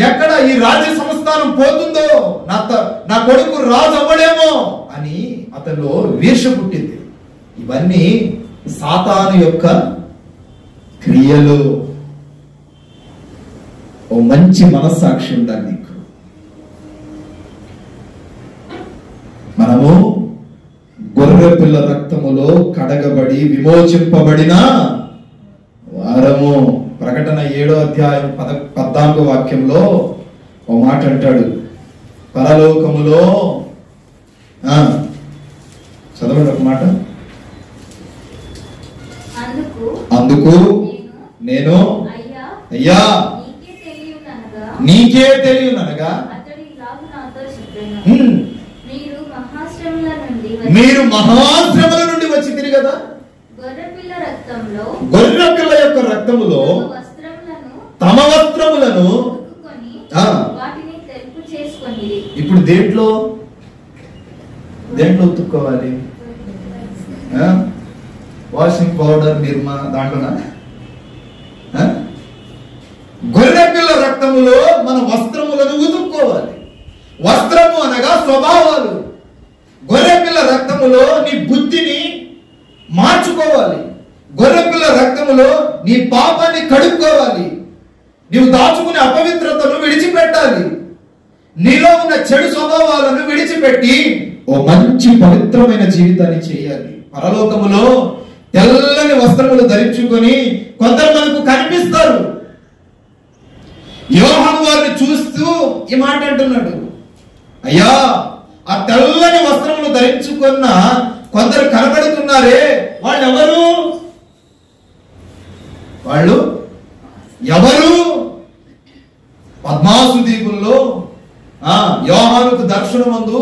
ఎక్కడ ఈ రాజ్య సంస్థానం పోతుందో, నా కొడుకు రాజు అవ్వడేమో అని అతనిలో ఈర్ష్య పుట్టింది. ఇవన్నీ సాతాను యొక్క క్రియలు. ఓ మంచి మనస్సాక్షి ఉండాలి నీకు. మనము గొర్రె పిల్ల రక్తములో కడగబడి విమోచింపబడిన వారము. ప్రకటన 7వ అధ్యాయం 14వ వాక్యంలో ఓ మాట అంటాడు, పరలోకములో చదవండి ఒక మాట. అందుకు నేను అయ్యా నీకే తెలియనగా మీరు మహాశ్రమల నుండి వచ్చింది కదా. గొర్రె పిల్ల యొక్క రక్తములో తమ వస్త్రములను ఇప్పుడు దేంట్లో ఉతుక్కోవాలి? వాషింగ్ పౌడర్, నిర్మా దాంట్లోనా? గొర్రె పిల్ల రక్తములో మన వస్త్రములను ఉతుక్కోవాలి. వస్త్రము అనగా స్వభావాలు. గొర్రె పిల్ల రక్తములో నీ బుద్ధిని మార్చుకోవాలి. గొర్రె పిల్ల రక్తములో నీ పాపాన్ని కడుక్కోవాలి. నీవు దాచుకునే అపవిత్రతను విడిచిపెట్టాలి. నీలో ఉన్న చెడు స్వభావాలను విడిచిపెట్టి ఓ మంచి పవిత్రమైన జీవితాన్ని చేయాలి. పరలోకములో తెల్లని వస్త్రములు ధరించుకొని కొందరు మనకు కనిపిస్తారు. యోహాను వారిని చూస్తూ ఈ మాట అంటున్నాడు, అయ్యా ఆ తెల్లని వస్త్రములు ధరించుకున్న కొందరు కనబడుతున్నారే, వాళ్ళు ఎవరు? పద్మాసు దీపుల్లో యోహానుకు దర్శనమందు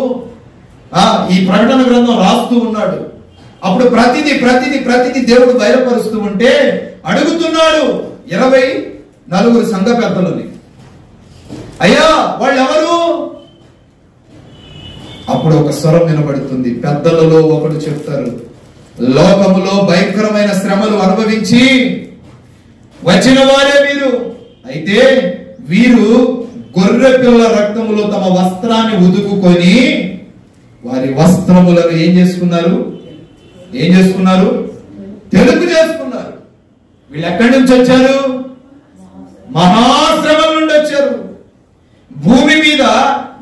ఈ ప్రకటన గ్రంథం రాస్తూ ఉన్నాడు. అప్పుడు ప్రతిదీ దేవుడు బయలుపరుస్తూ ఉంటే అడుగుతున్నాడు 24 సంఘ పెద్దలని, అయ్యా వాళ్ళు ఎవరు? అప్పుడు ఒక స్వరం వినబడుతుంది. పెద్దలలో ఒకడు చెప్తారు, లోకములో భయంకరమైన శ్రమలు అనుభవించి వచ్చిన వారే వీరు. అయితే వీరు గొర్రె పిల్ల రక్తములో తమ వస్త్రాన్ని ఉదుకుకొని వారి వస్త్రములను ఏం చేసుకున్నారు? తెలుపు చేసుకున్నారు. వీళ్ళు ఎక్కడి నుంచి వచ్చారు? మహాశ్రమల నుండి వచ్చారు. భూమి మీద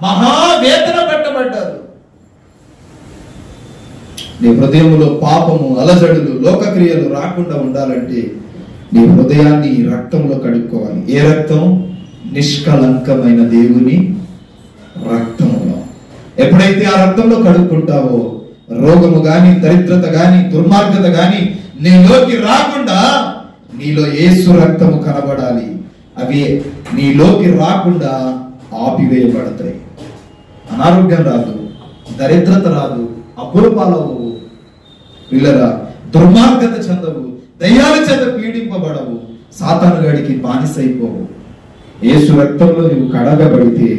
మహావేదన పట్టబడ్డారు. నీ హృదయంలో పాపము, అలజడులు, లోకక్రియలు రాకుండా ఉండాలంటే నీ హృదయాన్ని ఈ రక్తంలో కడుక్కోవాలి. ఏ రక్తం? నిష్కలంకమైన దేవుని రక్తంలో. ఎప్పుడైతే ఆ రక్తంలో కడుక్కుంటావో రోగము గాని, దరిద్రత గాని, దుర్మార్గత గాని నీలోకి రాకుండా నీలో యేసు రక్తము కనబడాలి. అవి నీలోకి రాకుండా ఆపివేయబడతాయి. అనారోగ్యం రాదు, దరిద్రత రాదు, అప్పుల పాలవు, పిల్లరా దుర్మార్గత చెందవు, దయ్యాల చేత పీడింపబడవు, సాతాను గడికి బానిసైపోవు. యేసు రక్తంలో నువ్వు కడగబడితే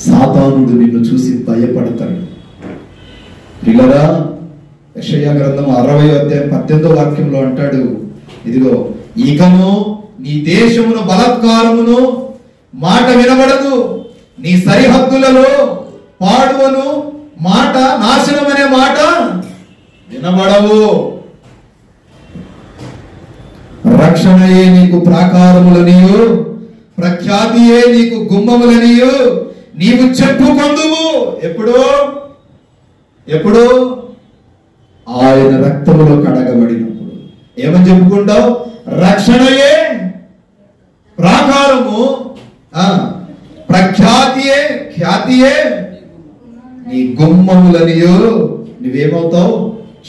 సాతానుడు నిన్ను చూసి భయపడతాడు. పిల్లరా యెషయా గ్రంథం 60వ అధ్యాయం 18వ వాక్యంలో అంటాడు, ఇదిగో ఇకను నీ దేశమును బలాత్కారమును మాట వినబడదు, నీ సరిహద్దులలో పాడువను మాట, నాశనం అనే మాట వినబడవు. రక్షణయే నీకు ప్రాకారములనియు, ప్రఖ్యాతియే నీకు గుమ్మములనియు నీవు చెప్పుకొందువు. ఎప్పుడు ఆయన రక్తములో కడగబడినప్పుడు ఏమని చెప్పుకుంటావు? రక్షణయే ప్రాకారము, ప్రఖ్యాతియే ఖ్యాతియే నీ గుమ్మములనియు నువ్వేమవుతావు?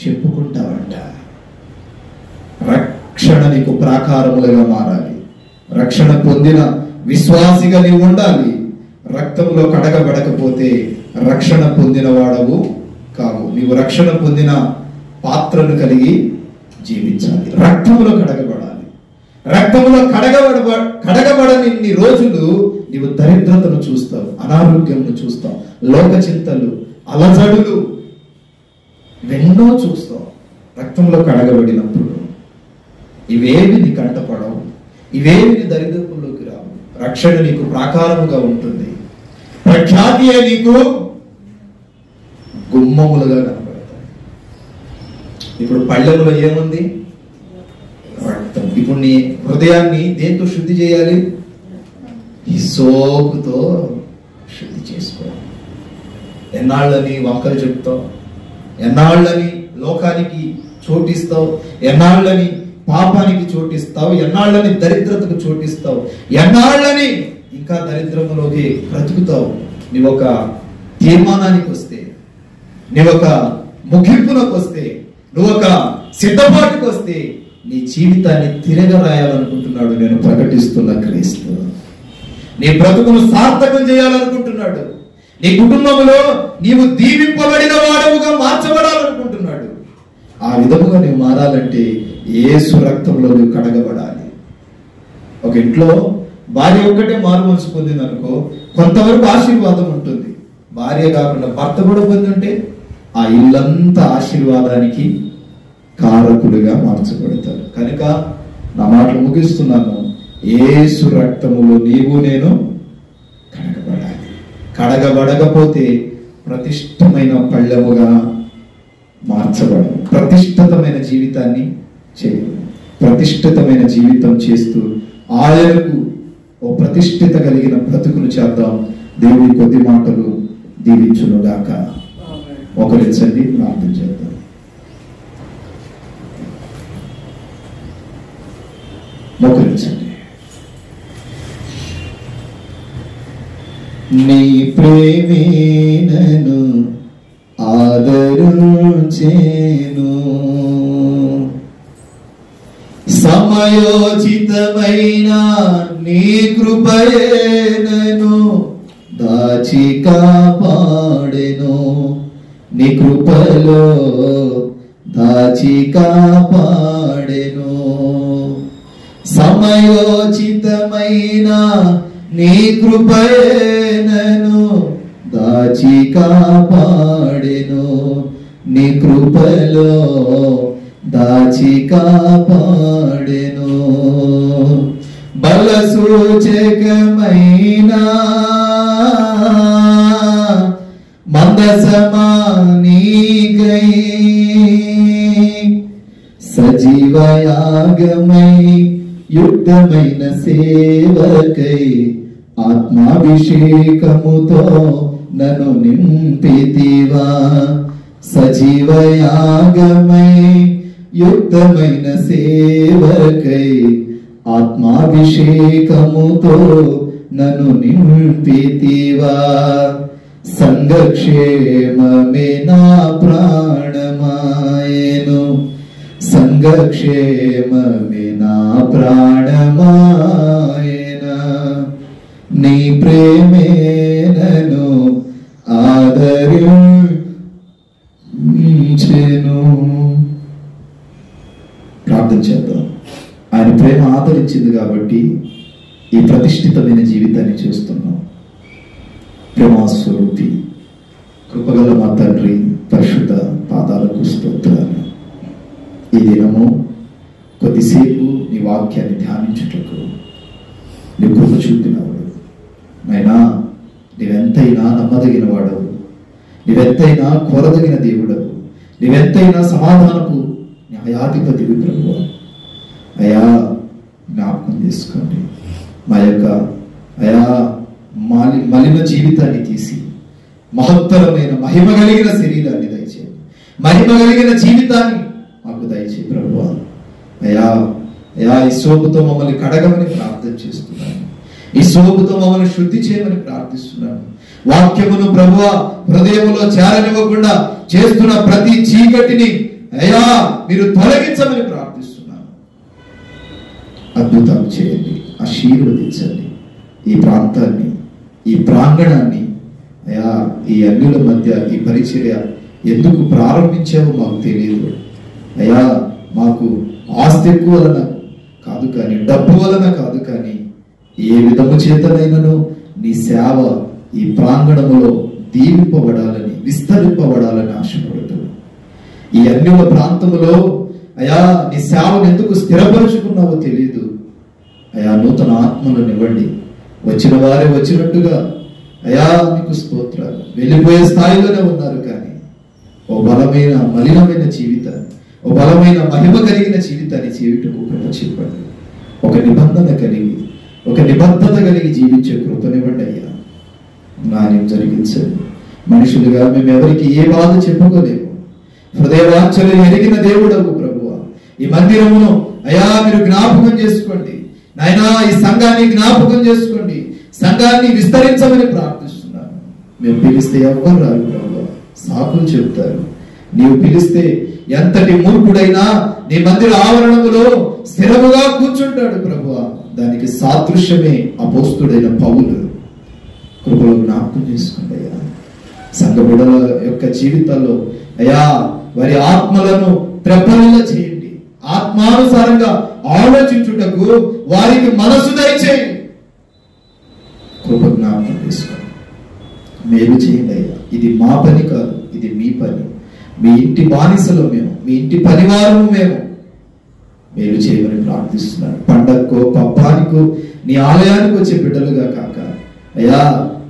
చెప్పుకుంటావంట. రక్షణ నీకు ప్రాకారములుగా మారాలి. రక్షణ పొందిన విశ్వాసిగా నీవు ఉండాలి. రక్తంలో కడగబడకపోతే రక్షణ పొందిన వాడవు కావు. నీవు రక్షణ పొందిన పాత్రను కలిగి జీవించాలి. రక్తంలో కడగబడాలి. రక్తంలో కడగబడని రోజులు నీవు దరిద్రతను చూస్తావు, అనారోగ్యంను చూస్తావు, లోక చింతలు, అలజడులు ఇవెన్నో చూస్తావు. రక్తంలో కడగబడినప్పుడు ఇవేవి నీ కంటపడవు, ఇవేవి నీ దరిద్రపుల్లోకి రావు. రక్షణ నీకు ప్రాకారముగా ఉంటుంది. ప్రఖ్యాతియే నీకు గుమ్మములుగా కనబడతాయి. ఇప్పుడు పళ్ళెములో ఏముంది? రక్తం. ఇప్పుడు నీ హృదయాన్ని దేంతో శుద్ధి చేయాలి? హిస్సోపుతో శుద్ధి చేసుకోవాలి. ఎన్నాళ్ళని వంకలు చెప్తావు? ఎన్నాళ్ళని లోకానికి చోటిస్తావు? ఎన్నాళ్ళని పాపానికి చోటిస్తావు? ఎన్నాళ్ళని దరిద్రతకు చోటిస్తావు? ఎన్నాళ్ళని ఇంకా దరిద్రంలోకి బ్రతుకుతావు? నీవొక తీర్మానానికి వస్తే, నీవొక ముగింపునకు వస్తే, నువ్వొక సిద్ధపాటుకు వస్తే నీ జీవితాన్ని తిరగరాయాలనుకుంటున్నాడు నేను ప్రకటిస్తున్న క్రీస్తు. నీ బ్రతుకును సార్థకం చేయాలనుకుంటున్నాడు. నీ కుటుంబంలో నీవు దీవింపబడిన వాడవుగా మార్చబడాలనుకుంటున్నాడు. ఆ విధముగా నువ్వు మారాలంటే యేసు రక్తంలో నువ్వు కడగబడాలి. ఒక ఇంట్లో భార్య ఒక్కటే మారు మనసు పొందింది అనుకో, కొంతవరకు ఆశీర్వాదం ఉంటుంది. భార్య కాకుండా భర్త కూడా పొందుంటే ఆ ఇల్లంతా ఆశీర్వాదానికి కారకుడిగా మార్చబడతారు. కనుక నా మాటలు ముగిస్తున్నాను. యేసు రక్తములో నీవు నేను కడగబడాలి. కడగబడకపోతే ప్రతిష్టమైన పళ్ళెముగా మార్చబడము. ప్రతిష్ఠితమైన జీవితాన్ని చేయము. ప్రతిష్ఠితమైన జీవితం చేస్తూ ఆయనకు ఓ ప్రతిష్ఠిత కలిగిన బ్రతుకును చేద్దాం. దేవుని కొద్ది మాటలు దీవించునుగాక. ఒకరించండి, ప్రార్థన చేద్దాం. మోకరించండి. నీ ప్రేమే నన్ను ఆదరించెను, సమయోచితమైన నీ కృపయే నన్ను దాచి కాపాడెను. నీ కృపలో దాచి కాపాడెను. సమయోచితమైన నీ కృపయే నన్ను దాచి కాపాడెను. నీ కృపలో దాచి కాపాడెను. బలసూచకమైన మందసమా నీకై సజీవయాగమై యుక్తమైన సేవకై ఆత్మాభిషేకముతో నన్ను నింపితివా. సజీవయాగమై యుక్తమైన సేవకై ఆత్మాభిషేకముతో నన్ను నింపితివా. సంఘక్షేమమే నా ప్రాణమాయెను. సంఘక్షేమమే నా ప్రాణమాయెన. నీ ప్రేమే నన్ను ఆదరించెను. ప్రార్థన చేద్దాం. ఆయన ప్రేమ ఆదరించింది కాబట్టి ఈ ప్రతిష్ఠితమైన జీవితాన్ని చూస్తున్నాం. ప్రేమాస్వరూపి కృపగల మా తండ్రి పరిశుద్ధ పాదాలకు స్తోత్రాలు. ఈ దినము కొద్దిసేపు నీ వాక్యాన్ని ధ్యానించుటకు నీ కృప చూపినవాడు నాయనా. నీవెంతైనా నమ్మదగిన వాడవు, నీవెంతైనా కోరదగిన దేవుడవు, నీవెంతైనా సమాధానపు న్యాయాధిపతివి ప్రభువా. అయా జ్ఞాపకం చేసుకోండి మా యొక్క అయా మలిన జీవితాన్ని తీసి మహత్తరమైన మహిమ కలిగిన శరీరాన్ని దయచేయండి. మహిమ కలిగిన జీవితాన్ని మాకు దయచేయి ప్రభువా. అయా అయా ఈ సోపుతో మమ్మల్ని కడగమని ప్రార్థన చేస్తున్నాను. ఈ సోపుతో మమ్మల్ని శుద్ధి చేయమని ప్రార్థిస్తున్నాను. వాక్యమును ప్రభువా హృదయములో చేరనివ్వకుండా చేస్తున్న ప్రతి చీకటిని అయా మీరు తొలగించమని ప్రార్థిస్తున్నాను. అద్భుతాలు చేయండి, ఆశీర్వదించండి. ఈ ప్రాంతాన్ని, ఈ ప్రాంగణాన్ని అయా ఈ అన్యుల మధ్య ఈ పరిచర్య ఎందుకు ప్రారంభించావో మాకు తెలియదు అయా. మాకు ఆస్తి ఎక్కువ వలన కాదు కానీ, డబ్బు వలన కాదు కానీ, ఏ విధము చేతనైనను నీ సేవ ఈ ప్రాంగణములో దీవింపబడాలని, విస్తరింపబడాలని ఆశపడుతుంది. ఈ అన్యుల ప్రాంతములో అయా నీ సేవను ఎందుకు స్థిరపరుచుకున్నావో తెలియదు అయా. నూతన ఆత్మలను ఇవ్వండి. వచ్చిన వారే వచ్చినట్టుగా అయా నీకు స్తోత్రాలు. వెళ్ళిపోయే స్థాయిలోనే ఉన్నారు కానీ ఓ బలమైన మలినమైన జీవితాన్ని, ఓ బలమైన మహిమ కలిగిన జీవితాన్ని జీవితకు కృప చెప్పండి. ఒక నిబంధన కలిగి, ఒక నిబద్ధత కలిగి జీవించే కృపనివ్వండి అయ్యా. న్యాయం జరిగించండి. మనుషులుగా మేము ఎవరికి ఏ బాధ చెప్పుకోలేము. హృదయవాంఛలు ఎరిగిన దేవుడవు ప్రభువా, ఈ మందిరమును అయా మీరు జ్ఞాపకం చేసుకోండి నాయనా. ఈ సంఘాన్ని జ్ఞాపకం చేసుకోండి, సంఘాన్ని విస్తరించమని ప్రార్థిస్తున్నాను. మేము పిలిస్తే ఎవరు రారు ప్రభువా, సాకులు చెప్తారు. నీవు పిలిస్తే ఎంతటి మూర్ఖుడైనా నీ మందిర ఆవరణములో స్థిరముగా కూర్చుంటాడు ప్రభువా. దానికి సాదృశ్యమే అపోస్తుడైన పౌలు. కృపలో జ్ఞాపకం చేసుకోండి అయ్యా. సంఘ బిడ్డల యొక్క జీవితాల్లో అయ్యా వారి ఆత్మలను త్రెప్పలిల్ల చేయండి. ఆత్మానుసారంగా ఆలోచించుటకు వారికి మనసు దయచేయండి. కృప జ్ఞాపకం చేసుకోండి, మేలు చేయండి అయ్యా. ఇది మా పని కాదు, ఇది మీ పని. మీ ఇంటి బానిసలు మేము, మీ ఇంటి పనివారము మేము. మేలు చేయమని ప్రార్థిస్తున్నాను. పండగకో పబ్బానికో నీ ఆలయానికి వచ్చే బిడ్డలుగా కాక అయ్యా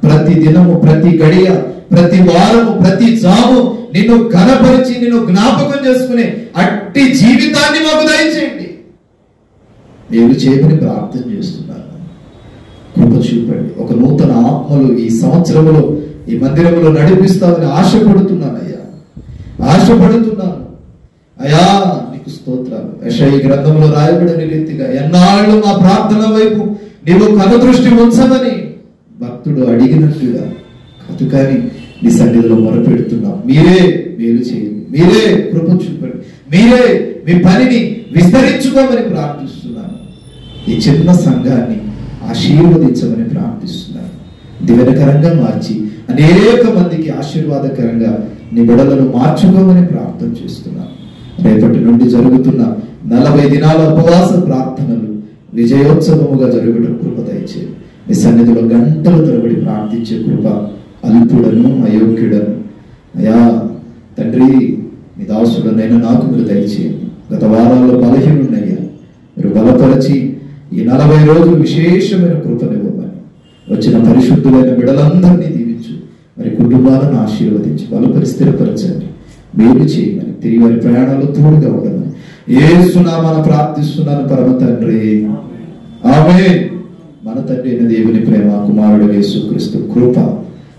ప్రతి దినము, ప్రతి గడియ, ప్రతి వారము, ప్రతి జాము నిన్ను ఘనపరిచి నిన్ను జ్ఞాపకం చేసుకునే అట్టి జీవితాన్ని మాకు దయచేయండి. మేలు చేయమని ప్రార్థన చేస్తున్నాను. కృప చూపండి. ఒక నూతన ఆత్మలు ఈ సంవత్సరంలో ఈ మందిరంలో నడిపిస్తామని ఆశపడుతున్నానయ్యా, ఆశపడుతున్నాను అయ్యా. నీకు స్తోత్రాలు. యెషయా గ్రంథంలో రాయబడిన రీతిగా ఎన్నాళ్ళు మా ప్రార్థన వైపు నీవు కనుదృష్టి ఉంచమని భక్తుడు అడిగినట్టుగా కాదు, కానీ నీ సన్నిధిలో మొరపెడుతున్నాం. మీరే మేలు చేయండి, మీరే కృప చూపండి, మీరే మీ పనిని విస్తరించుకోమని ప్రార్థిస్తున్నాను. ఈ చిన్న సంఘాన్ని ఆశీర్వదించమని ప్రార్థిస్తున్నాను. దివ్యకరంగా మార్చి అనేక మందికి ఆశీర్వాదకరంగా నీ బిడ్డలను మార్చుకోమని ప్రార్థన చేస్తున్నాను. రేపటి నుండి జరుగుతున్న 40 దినాల ఉపవాస ప్రార్థనలు విజయోత్సవముగా జరుగుటకు కృప దయచేయండి. నీ సన్నిధిలో గంటల తరబడి ప్రార్థించే కృప అల్పుడను అయోగ్యుడను అయా తండ్రి నీ దాసుడనైనా నాకు మీరు దయచేయండి. గత వారాల్లో బలహీనున్నయ్యా, మీరు బలపరచి ఈ 40 రోజులు విశేషమైన కృపనివ్వమని వచ్చిన పరిశుద్ధులైన బిడ్డలందరినీ దీవించు. మరి కుటుంబాలను ఆశీర్వదించి బలపరి స్థిరపరచండి. మేలు చేయమని, తిరిగి వారి ప్రయాణాలు తోడుగా ఉండమని యేసునామమున ప్రార్థిస్తున్నాను పరమ తండ్రి, ఆమేన్. మన తండ్రి అయిన దేవుని ప్రేమ, కుమారుడు యేసుక్రీస్తు కృప,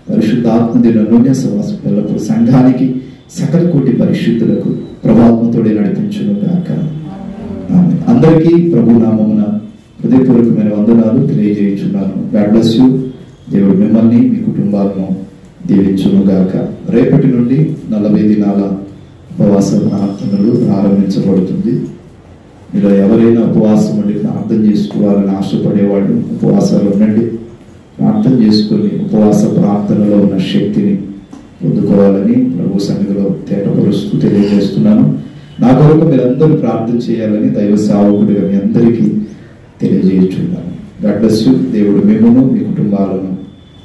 పరిశుద్ధాత్మ దిన సవాసం పిల్లలకు సంఘానికి సకల కోటి పరిశుద్ధులకు ప్రభాత్మతోడే నడిపించును గాక. ఆమేన్. అందరికీ ప్రభు నామమున హృదయపూర్వకమైన వందనాలు తెలియజేయుచున్నాను. God bless you. దేవుడు మిమ్మల్ని మీ కుటుంబాలను దీవించును గాక. రేపటి నుండి 40 దినాల ఉపవాస ప్రార్థనలు ప్రారంభించబడుతుంది. మీరు ఎవరైనా ఉపవాసం ఉండి ప్రార్థన చేసుకోవాలని ఆశపడేవాళ్ళు ఉపవాసాలు ఉండండి. ప్రార్థన చేసుకుని ఉపవాస ప్రార్థనలో ఉన్న శక్తిని పొందుకోవాలని ప్రభు సన్నిధిలో తేటపరుస్తూ తెలియజేస్తున్నాను. నా కొరకు మీరందరూ ప్రార్థన చేయాలని దైవ సేవకుడిగా మీ అందరికీ తెలియజేస్తున్నాను. God bless you. దేవుడు మిమ్మల్ని మీ కుటుంబాలను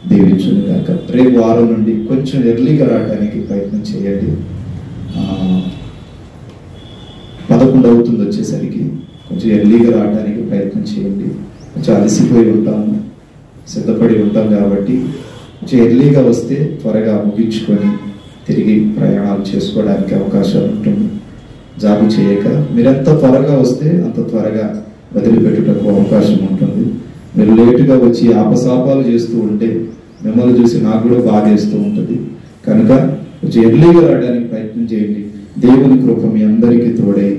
దీవించును గాక. రేపు వారం నుండి కొంచెం ఎర్లీగా రావడానికి ప్రయత్నం చేయండి. 11 అవుతుంది వచ్చేసరికి. కొంచెం ఎర్లీగా రావడానికి ప్రయత్నం చేయండి. కొంచెం అలసిపోయి ఉంటాము, సిద్ధపడి ఉంటాం కాబట్టి కొంచెం ఎర్లీగా వస్తే త్వరగా ముగించుకొని తిరిగి ప్రయాణాలు చేసుకోవడానికి అవకాశం ఉంటుంది. జాబు చేయక మీరెంత త్వరగా వస్తే అంత త్వరగా వదిలిపెట్టుటకు అవకాశం ఉంటుంది. మీరు లేటుగా వచ్చి ఆపసాపాలు చేస్తూ ఉంటే మిమ్మల్ని చూసి నాకు కూడా బాధేస్తూ ఉంటుంది. కనుక కొంచెం ఎర్లీగా రావడానికి ప్రయత్నం చేయండి. దేవుని కృప మీ అందరికీ తోడై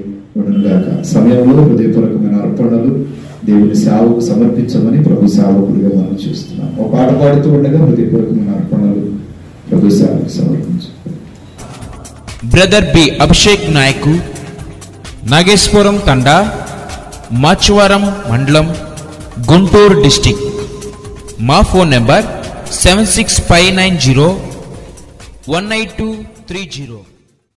ఉండుగాక. సమయంలో హృదయపూర్వకమైన అర్పణలు దేవుని సేవకు సమర్పించమని ప్రభు సేవకుడిగా మనం చూస్తున్నాం. ఒక పాట పాడుతూ ఉండగా హృదయపూర్వకమైన అర్పణలు ప్రభు సేవకు సమర్పించు.
బ్రదర్ బి అభిషేక్ నాయకు, నాగేశ్వరం తండా, మాచువరం మండలం, గుంటూరు డిస్టిక్. మా ఫోన్ నెంబర్ 7659018230.